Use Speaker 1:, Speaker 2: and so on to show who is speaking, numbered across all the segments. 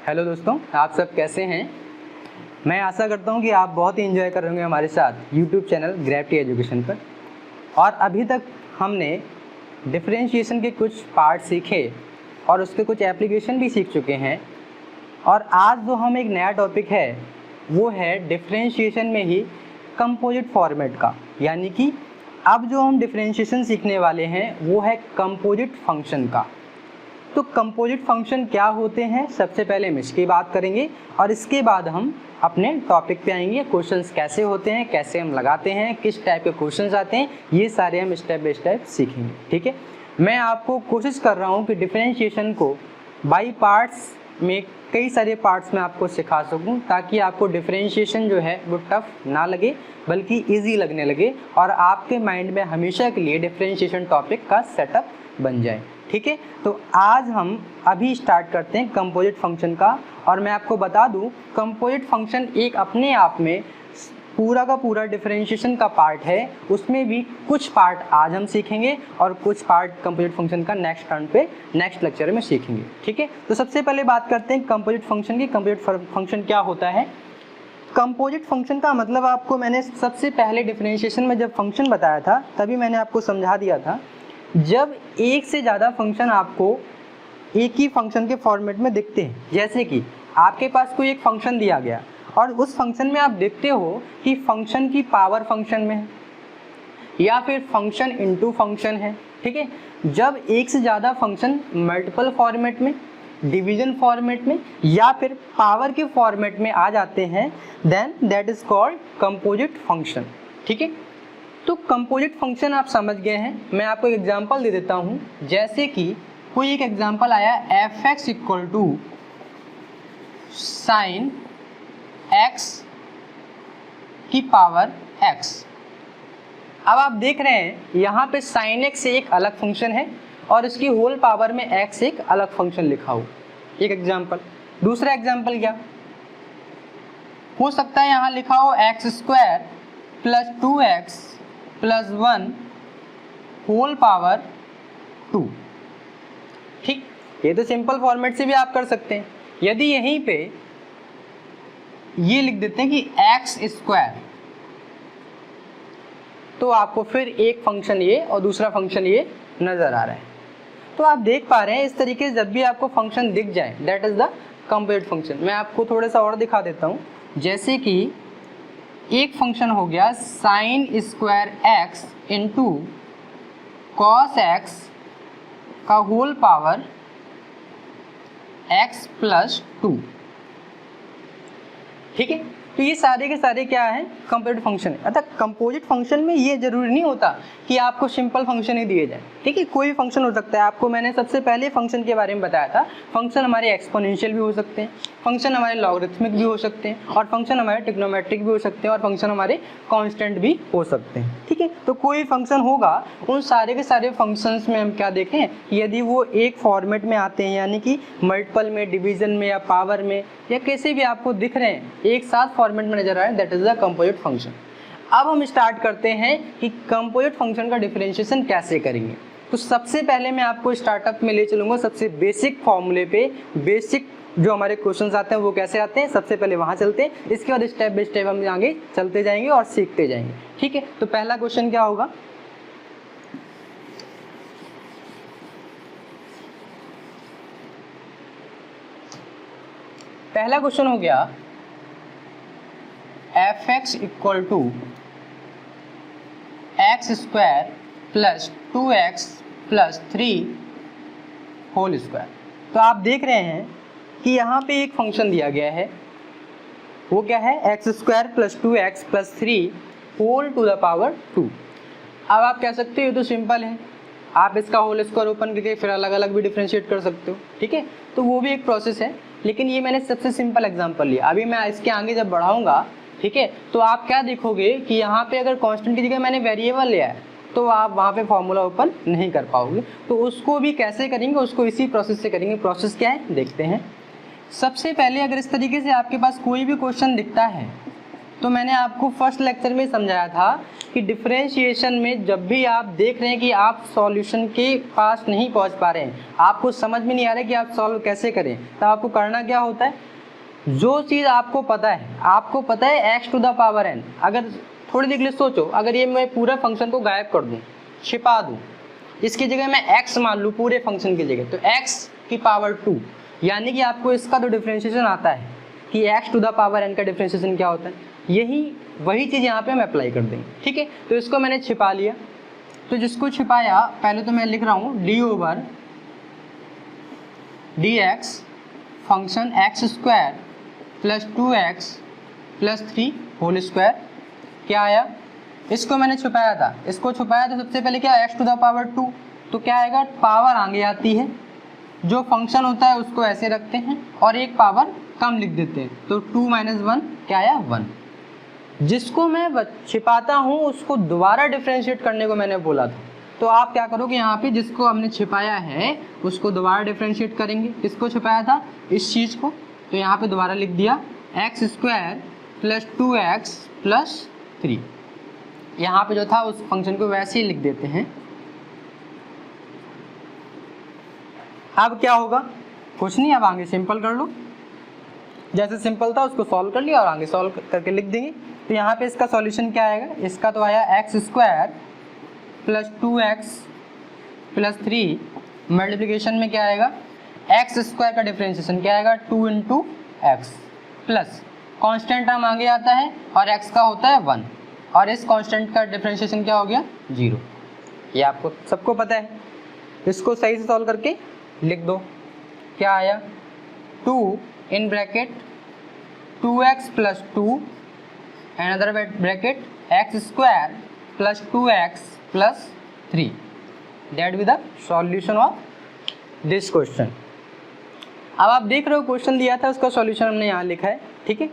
Speaker 1: Hello दोस्तों, आप सब कैसे हैं। मैं आशा करता हूं कि आप बहुत ही एंजॉय कर रहे होंगे हमारे साथ यूट्यूब चैनल ग्रेविटी एजुकेशन पर। और अभी तक हमने डिफरेंशिएशन के कुछ पार्ट सीखे और उसके कुछ एप्लीकेशन भी सीख चुके हैं। और आज जो हम एक नया टॉपिक है वो है डिफरेंशिएशन में ही कंपोजिट फॉर्मेट का, यानी कि अब जो हम डिफरेंशिएशन सीखने वाले हैं वो है कंपोजिट फंक्शन का। तो कंपोजिट फंक्शन क्या होते हैं, सबसे पहले हम इसकी बात करेंगे और इसके बाद हम अपने टॉपिक पे आएंगे। क्वेश्चंस कैसे होते हैं, कैसे हम लगाते हैं, किस टाइप के क्वेश्चंस आते हैं, ये सारे हम स्टेप बाय स्टेप सीखेंगे। ठीक है, मैं आपको कोशिश कर रहा हूँ कि डिफरेंशिएशन को बाई पार्ट्स में कई सारे पार्ट्स में आपको सिखा सकूं, ताकि आपको डिफरेंशिएशन जो है वो टफ ना लगे बल्कि इजी लगने लगे और आपके माइंड में हमेशा के लिए डिफरेंशिएशन टॉपिक का सेटअप बन जाए। ठीक है, तो आज हम अभी स्टार्ट करते हैं कंपोजिट फंक्शन का। और मैं आपको बता दूं, कंपोजिट फंक्शन एक अपने आप में पूरा का पूरा डिफरेंशिएशन का पार्ट है। उसमें भी कुछ पार्ट आज हम सीखेंगे और कुछ पार्ट कंपोजिट फंक्शन का नेक्स्ट टर्न पे नेक्स्ट लेक्चर में सीखेंगे। ठीक है, तो सबसे पहले बात करते हैं कंपोजिट फंक्शन की। कंपोजिट फंक्शन क्या होता है। कंपोजिट फंक्शन का मतलब आपको मैंने सबसे पहले डिफरेंशिएशन में जब फंक्शन बताया था तभी मैंने आपको समझा दिया था, जब एक से ज़्यादा फंक्शन आपको एक ही फंक्शन के फॉर्मेट में दिखते हैं। जैसे कि आपके पास कोई एक फंक्शन दिया गया और उस फंक्शन में आप देखते हो कि फंक्शन की पावर फंक्शन में है या फिर फंक्शन इनटू फंक्शन है। ठीक है, जब एक से ज़्यादा फंक्शन मल्टीपल फॉर्मेट में, डिवीजन फॉर्मेट में या फिर पावर के फॉर्मेट में आ जाते हैं, then that is called composite function. ठीक है, तो कंपोजिट फंक्शन आप समझ गए हैं। मैं आपको एक एग्जांपल दे देता हूं। जैसे कि कोई एक एग्जांपल आया f(x) equal to sine x की पावर x। अब आप देख रहे हैं यहाँ पे साइन x एक अलग फंक्शन है और इसकी होल पावर में x एक अलग फंक्शन लिखा हो। एक एग्जांपल। दूसरा एग्जांपल क्या हो सकता है, यहाँ लिखा हो x² plus 2x plus 1 whole power 2। ठीक, ये तो सिंपल फॉर्मेट से भी आप कर सकते हैं। यदि यहीं पे ये लिख देते हैं कि x², तो आपको फिर एक फंक्शन ये और दूसरा फंक्शन ये नजर आ रहा है। तो आप देख पा रहे हैं इस तरीके से जब भी आपको फंक्शन दिख जाए that is the composite function. मैं आपको थोड़ा सा और दिखा देता हूँ। जैसे कि एक फंक्शन हो गया sin² x into cos x का होल पावर x प्लस 2। ठीक है, तो ये सारे के सारे क्या है, कंपोजिट फंक्शन है। अतः कंपोजिट फंक्शन में ये जरूरी नहीं होता कि आपको सिंपल फंक्शन ही दिए जाए। ठीक है, कोई भी फंक्शन हो सकता है। आपको मैंने सबसे पहले फंक्शन के बारे में बताया था, फंक्शन हमारे एक्सपोनेंशियल भी हो सकते हैं, फंक्शन हमारे लॉगरिथमिक भी हो सकते हैं और फंक्शन हमारे ट्रिग्नोमेट्रिक भी हो सकते हैं और फंक्शन हमारे कांस्टेंट भी हो सकते हैं। ठीक है, तो कोई फंक्शन होगा, उन सारे के सारे फंक्शंस में हम क्या देखें, यदि वो एक फॉर्मेट में आते हैं, यानी कि मल्टीपल में, डिवीजन में या पावर में या कैसे भी आपको दिख रहे हैं, एक साथ फॉर्मेट में नजर आ रहा है, that is the composite function. अब हम स्टार्ट करते हैं कि कंपोजिट फंक्शन का डिफरेंशिएशन कैसे करेंगे। तो सबसे पहले मैं आपको स्टार्टअप में ले चलूंगा सबसे बेसिक फॉर्मूले पे। बेसिक जो हमारे क्वेश्चंस आते हैं वो कैसे आते हैं, सबसे पहले वहां चलते हैं। इसके बाद स्टेप बाय स्टेप हम आगे चलते जाएंगे और सीखते जाएंगे। ठीक है, तो पहला क्वेश्चन क्या होगा, पहला क्वेश्चन हो गया f(x) equal to x² plus 2x plus 3 whole square. तो आप देख रहे हैं कि यहाँ पे एक फंक्शन दिया गया है, वो क्या है, x² plus 2x plus 3 whole to the power 2। अब आप कह सकते हो ये तो सिंपल है, आप इसका होल स्क्वायर ओपन करके फिर अलग अलग भी डिफरेंशिएट कर सकते हो। ठीक है, तो वो भी एक प्रोसेस है, लेकिन ये मैंने सबसे सिंपल एग्जांपल लिया। अभी मैं इसके आगे जब बढ़ाऊंगा, ठीक है, तो आप क्या देखोगे कि यहाँ पे अगर कांस्टेंट की जगह मैंने वेरिएबल लिया है तो आप वहाँ पे फॉर्मूला ओपन नहीं कर पाओगे। तो उसको भी कैसे करेंगे, उसको इसी प्रोसेस से करेंगे। प्रोसेस क्या है देखते हैं। सबसे पहले अगर इस तरीके से आपके पास कोई भी क्वेश्चन दिखता है तो मैंने आपको फर्स्ट लेक्चर में समझाया था कि डिफरेंशिएशन में जब भी आप देख रहे हैं कि आप सॉल्यूशन के पास नहीं पहुंच पा रहे हैं, आपको समझ में नहीं आ रहा है कि आप सॉल्व कैसे करें, तो आपको करना क्या होता है, जो चीज़ आपको पता है x to the power n, अगर थोड़ी देर के लिए सोचो, अगर ये मैं पूरा फंक्शन को गायब कर दूँ, छिपा दूँ, इसकी जगह मैं x मान लूँ पूरे फंक्शन की जगह, तो x की पावर 2, यानी कि आपको इसका तो डिफरेंशिएशन आता है कि x to the power n का डिफरेंशिएशन क्या होता है, वही चीज़ यहाँ पे हम अप्लाई कर देंगे। ठीक है, तो इसको मैंने छिपा लिया, तो जिसको छिपाया पहले तो मैं लिख रहा हूँ d over dx function x square plus 2x plus 3 whole square, क्या आया, इसको मैंने छुपाया था, इसको छुपाया तो सबसे पहले क्या x टू द पावर 2, तो क्या आएगा, पावर आगे आती है, जो फंक्शन होता है उसको ऐसे रखते हैं और एक पावर कम लिख देते हैं, तो 2 माइनस 1 क्या आया 1। जिसको मैं छिपाता हूँ उसको दोबारा डिफरेंशिएट करने को मैंने बोला था, तो आप क्या करोगे, यहाँ पे जिसको हमने छिपाया है उसको दोबारा डिफरेंशिएट करेंगे, किसको छिपाया था, इस चीज़ को, तो यहाँ पे दोबारा लिख दिया x square plus 2x plus 3, यहाँ पे जो था उस फंक्शन को वैसे ही लिख देते हैं। अब क्या होगा, कुछ नहीं, अब आगे सिंपल कर लो, जैसे सिंपल था उसको सॉल्व कर लिया और आगे सॉल्व करके लिख देंगे। तो यहाँ पे इसका सॉल्यूशन क्या आएगा, इसका तो आया x square plus 2x plus 3, multiplication में क्या आएगा, x स्क्वायर का डिफरेंशिएशन क्या आएगा 2 into x, plus constant term आगे आता है और x का होता है 1, और इस कांस्टेंट का डिफरेंशिएशन क्या हो गया 0, ये आपको सबको पता है। इसको सही से सॉल्व करके लिख दो, क्या आया 2 in bracket 2x plus 2 another bracket x square plus 2x plus 3, that will be the solution of this question। अब आप देख रहे हो क्वेश्चन दिया था उसका सॉल्यूशन हमने यहाँ लिखा है। ठीक है,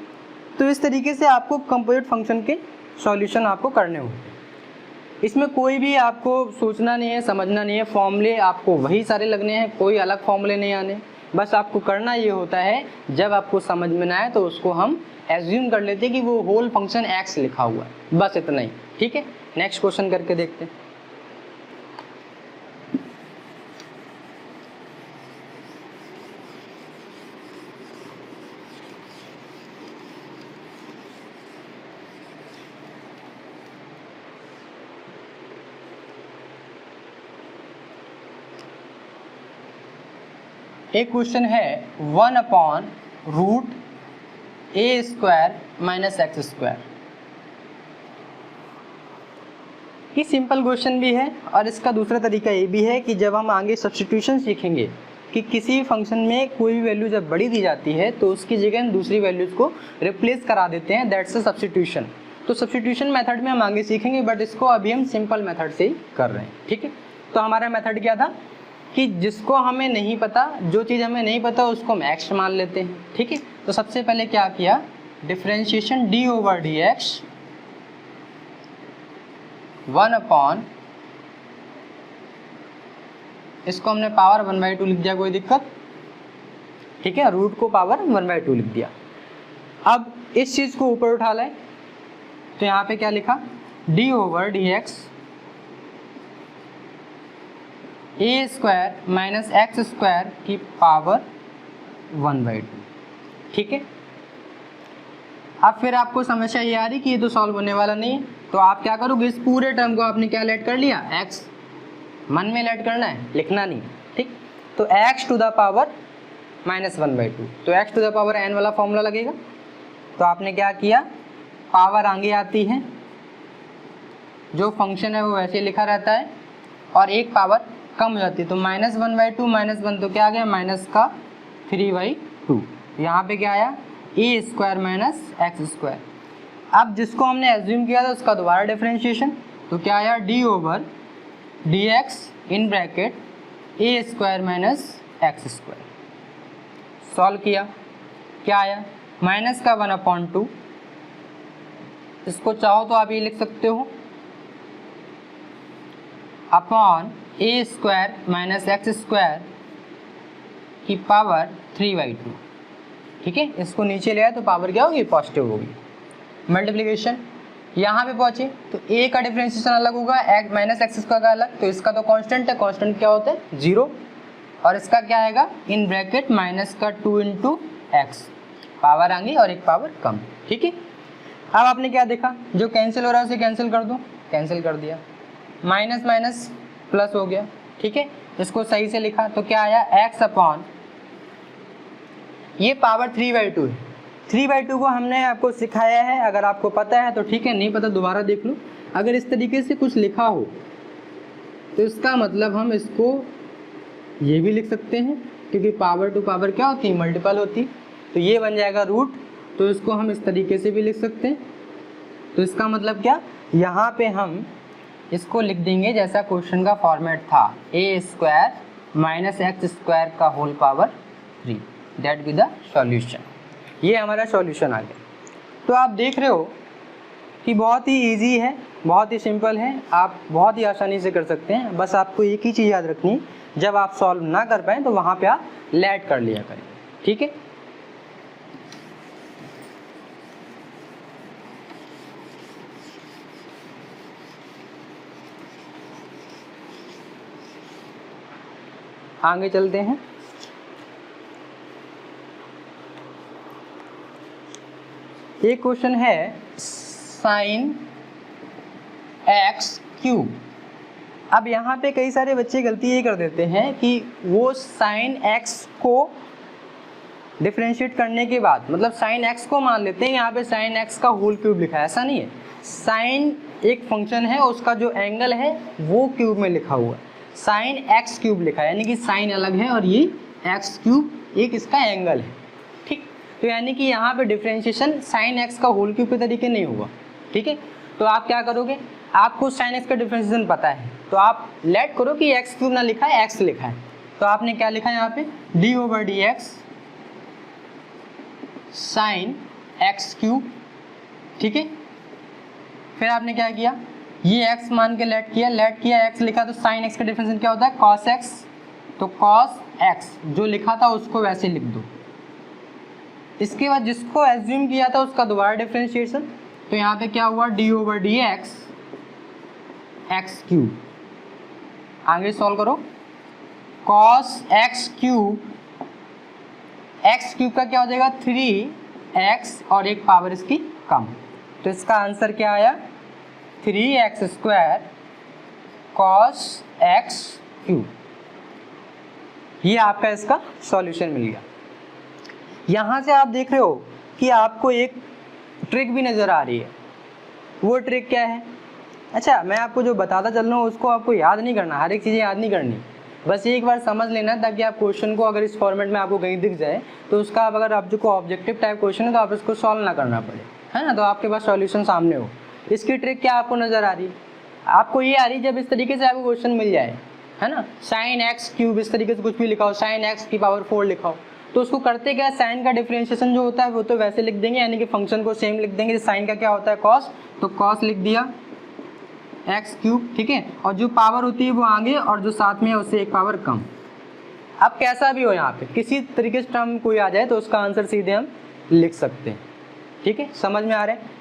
Speaker 1: तो इस तरीके से आपको कंपोजिट फंक्शन के सॉल्यूशन आपको करने होंगे, इसमें कोई भी आपको सोचना नहीं है, समझना नहीं है, फॉर्मूले आपको वही सारे लगने हैं, कोई अलग फॉर्मूले नहीं आने, बस आपको करना ये होता है जब आपको समझ में ना आए तो उसको हम एज्यूम कर लेते हैं कि वो होल फंक्शन x लिखा हुआ है, बस इतना ही। ठीक है, नेक्स्ट क्वेश्चन करके देखते हैं। एक क्वेश्चन है 1 अपॉन रूट ए स्क्वायर माइनस एक्स स्क्वायर। ये सिंपल क्वेश्चन भी है और इसका दूसरा तरीका ये भी है कि जब हम आगे सब्स्टिट्यूशन सीखेंगे कि किसी फंक्शन में कोई भी वैल्यू जब बड़ी दी जाती है तो उसकी जगह हम दूसरी वैल्यूज को रिप्लेस करा देते हैं, दैट्स अ सब्स्टिट्यूशन। तो सब्स्टिट्यूशन मेथड में हम आगे सीखेंगे, बट इसको अभी हम सिंपल मेथड से ही कर रहे हैं। ठीक है, तो हमारा मेथड क्या था कि जिसको हमें नहीं पता, जो चीज़ हमें नहीं पता उसको हम एक्स मान लेते हैं। ठीक है, तो सबसे पहले क्या किया, differentiation D over D x 1 upon, इसको हमने पावर 1/2 लिख दिया, कोई दिक्कत। ठीक है, रूट को पावर 1/2 लिख दिया। अब इस चीज़ को ऊपर उठा लाए तो यहाँ पे क्या लिखा, डी ओवर डी एक्स ए स्क्वायर माइनस एक्स स्क्वायर की पावर 1/2। ठीक है, अब फिर आपको समस्या ये आ रही कि ये तो सॉल्व होने वाला नहीं है, तो आप क्या करोगे, इस पूरे टर्म को आपने क्या लेट कर लिया, x मन में लेट करना है, लिखना नहीं। ठीक, तो x to the power minus 1/2, तो x to the power n वाला फॉर्मूला लगेगा। तो आपने क्या किया, पावर आगे आती है, जो फंक्शन है वो वैसे लिखा रहता है, और एक पावर कम हो जाती है, तो माइनस 1/2 माइनस 1 तो क्या आ गया, माइनस का 3/2। यहाँ पे क्या आया, ए स्क्वायर माइनस एक्स स्क्वायर। अब जिसको हमने एज्यूम किया था उसका दोबारा डिफरेंशिएशन, तो क्या आया, D over D x in bracket A square minus x square. Solve किया, क्या आया, माइनस का 1/2, इसको चाहो तो आप ये लिख सकते हो अपॉन ए स्क्वायर माइनस एक्स स्क्वायर की पावर 3/2। ठीक है, इसको नीचे ले आए तो पावर क्या होगी, पॉजिटिव होगी। मल्टीप्लिकेशन, यहाँ पे पहुँचे तो a का डिफरेंशिएशन अलग होगा, माइनस एक्स स्क्वायर का अलग, तो इसका तो कांस्टेंट है, कांस्टेंट क्या होता है 0, और इसका क्या आएगा इन ब्रैकेट माइनस का 2 इंटू एक्स, पावर आएंगी और एक पावर कम। ठीक है, अब आपने क्या देखा, जो कैंसिल हो रहा है उसे कैंसिल कर दो, कैंसिल कर दिया, माइनस माइनस प्लस हो गया। ठीक है, इसको सही से लिखा तो क्या आया एक्स अपॉन, ये पावर 3/2 है। 3/2 को हमने आपको सिखाया है, अगर आपको पता है तो ठीक है, नहीं पता दोबारा देख लो। अगर इस तरीके से कुछ लिखा हो तो इसका मतलब हम इसको ये भी लिख सकते हैं, क्योंकि पावर टू पावर क्या होती है मल्टीपल होती, तो ये बन जाएगा रूट, तो इसको हम इस तरीके से भी लिख सकते हैं। तो इसका मतलब क्या, यहाँ पे हम इसको लिख देंगे जैसा क्वेश्चन का फॉर्मेट था, a² माइनस एक्स स्क्वायर का whole power 3, that be the solution. ये हमारा सॉल्यूशन आ गया। तो आप देख रहे हो कि बहुत ही इजी है, बहुत ही सिंपल है, आप बहुत ही आसानी से कर सकते हैं। बस आपको एक ही चीज़ याद रखनी है, जब आप सॉल्व ना कर पाएँ तो वहाँ पे आप लेट कर लिया करें। ठीक है, आगे चलते हैं। एक क्वेश्चन है साइन एक्स क्यूब। अब यहाँ पे कई सारे बच्चे गलती ये कर देते हैं कि वो साइन एक्स को डिफरेंशिएट करने के बाद, मतलब साइन एक्स को मान लेते हैं यहाँ पे साइन एक्स का होल क्यूब लिखा है, ऐसा नहीं है। साइन एक फंक्शन है, उसका जो एंगल है वो क्यूब में लिखा हुआ है, साइन एक्स क्यूब लिखा है, यानी कि साइन अलग है और ये एक्स क्यूब एक इसका एंगल है। ठीक, तो यानी कि यहाँ पे डिफरेंशिएशन साइन एक्स का होल क्यूब के तरीके नहीं होगा। ठीक है, तो आप क्या करोगे, आपको साइन एक्स का डिफरेंशिएशन पता है तो आप लेट करो कि एक्स क्यूब ना लिखा है एक्स लिखा है, तो आपने क्या लिखा है यहाँ पे d/dx साइन एक्स क्यूब। ठीक है, फिर आपने क्या किया, ये x मान के लेट किया x लिखा, तो साइन x का डिफरेंशिएशन क्या होता है cos x, तो cos x जो लिखा था उसको वैसे लिख दो। इसके बाद जिसको एज्यूम किया था उसका दोबारा डिफरेंशिएशन, तो यहाँ पे क्या हुआ d/dx एक्स क्यूब। आगे सॉल्व करो, cos x cube, x cube का क्या हो जाएगा 3x और एक पावर इसकी कम, तो इसका आंसर क्या आया 3x² cos x क्यूब। ये आपका इसका सॉल्यूशन मिल गया। यहाँ से आप देख रहे हो कि आपको एक ट्रिक भी नज़र आ रही है। वो ट्रिक क्या है, अच्छा मैं आपको जो बताता चल रहा हूँ उसको आपको याद नहीं करना, हर एक चीज़ें याद नहीं करनी, बस एक बार समझ लेना, ताकि आप क्वेश्चन को अगर इस फॉर्मेट में आपको कहीं दिख जाए तो उसका आप अगर आप जो ऑब्जेक्टिव टाइप क्वेश्चन है तो आप इसको सॉल्व ना करना पड़े, है ना, तो आपके पास सॉल्यूशन सामने हो। इसकी ट्रिक क्या आपको नज़र आ रही है, आपको ये आ रही है जब इस तरीके से आपको क्वेश्चन मिल जाए, है ना, साइन एक्स क्यूब इस तरीके से कुछ भी लिखा हो, साइन एक्स की पावर 4 लिखा हो, तो उसको करते क्या, साइन का डिफरेंशिएशन जो होता है वो तो वैसे लिख देंगे, यानी कि फंक्शन को सेम लिख देंगे, साइन का क्या होता है कॉस, तो कॉस लिख दिया एक्स क्यूब। ठीक है, और जो पावर होती है वो आगे और जो साथ में है उससे एक पावर कम। अब कैसा भी हो, यहाँ पे किसी तरीके से टर्म कोई आ जाए तो उसका आंसर सीधे हम लिख सकते हैं। ठीक है, समझ में आ रहा है।